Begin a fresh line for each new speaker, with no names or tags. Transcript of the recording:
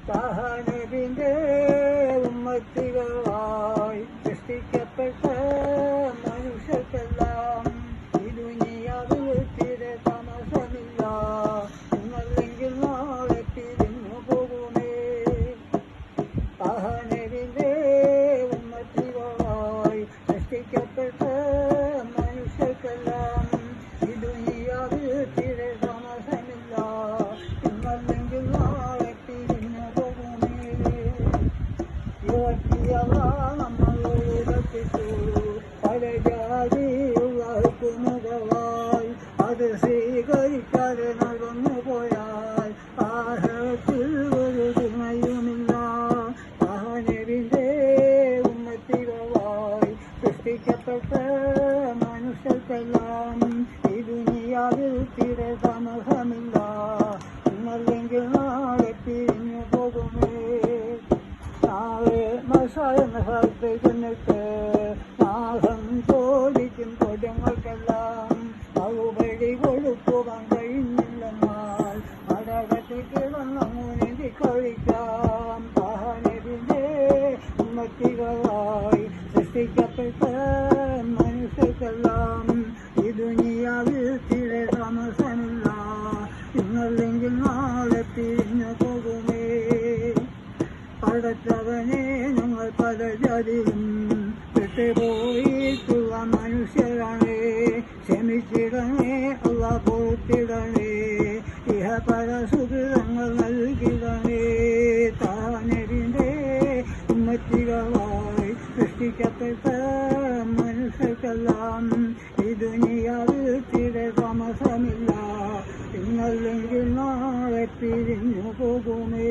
സഹനബിന്റെ ഉമ്മത്തികളായി സൃഷ്ടിക്കപ്പെട്ട മനുഷ്യർക്കെല്ലാം ഈ ദുനിയാവിൽ തീരെ താമസമില്ല. ഇന്നല്ലെങ്കിൽ നാളെ പിരിഞ്ഞു പോകുമേ. സഹനബിന്റെ ഉമ്മത്തികളായി സൃഷ്ടിക്കപ്പെട്ട മനുഷ്യർക്കെല്ലാം ഈ ദുനിയാവിൽ തീരെ താമസമില്ല. ഇന്നല്ലെങ്കിൽ നാളെ പിരിഞ്ഞു പോകുമേ. നമ്മളോട് കത്തിച്ചു പല ജാതിയുള്ള ഹുക്കുമുകളായി അത് സ്വീകരിക്കാതെ നടന്നു പോയാൽ ആഹത്തിൽ ഒരു തുണയുമില്ല. സഹനബിന്റെ ഉമ്മത്തികളായി സൃഷ്ടിക്കപ്പെട്ട മനുഷ്യർക്കെല്ലാം ഈ ദുനിയാവിൽ തീരെ താമസമില്ല. ഇന്നല്ലെങ്കിൽ നാളെ പിരിഞ്ഞു പോകുമേ. നാളെ മസായ എന്ന സ്ഥലത്ത് ചെന്നിട്ട് നാശം ചോദിക്കും കൊടങ്ങൾക്കെല്ലാം മറുപടി കൊടുക്കുവാൻ കഴിഞ്ഞില്ലെന്നാൽ അടകത്തിൽ കിടന്നങ്ങു നീന്തി കഴിക്കാം. സഹനബിന്റെ ഉമ്മത്തികളായി സൃഷ്ടിക്കപ്പെട്ട മനുഷ്യർക്കെല്ലാം ഈ ദുനിയാവിൽ തീരെ താമസമില്ല. ഇന്നല്ലെങ്കിൽ നാളെ പിരിഞ്ഞു പോകുമേ. പടച്ചവനെ ഞങ്ങൾ പല ജാതിയും വിട്ടുപോയിട്ടുള്ള മനുഷ്യരാണേ. ക്ഷമിച്ചിടണേ അല്ലാ, പൊറുത്തിടണേ. ഇഹ പല സുഖങ്ങൾ നൽകിടണേ. സഹനബിന്റെ ഉമ്മത്തികളായി സൃഷ്ടിക്കപ്പെട്ട മനുഷ്യർക്കെല്ലാം ഈ ദുനിയാവിൽ തീരെ താമസമില്ല. ഇന്നല്ലെങ്കിൽ നാളെ പിരിഞ്ഞു പോകുമേ.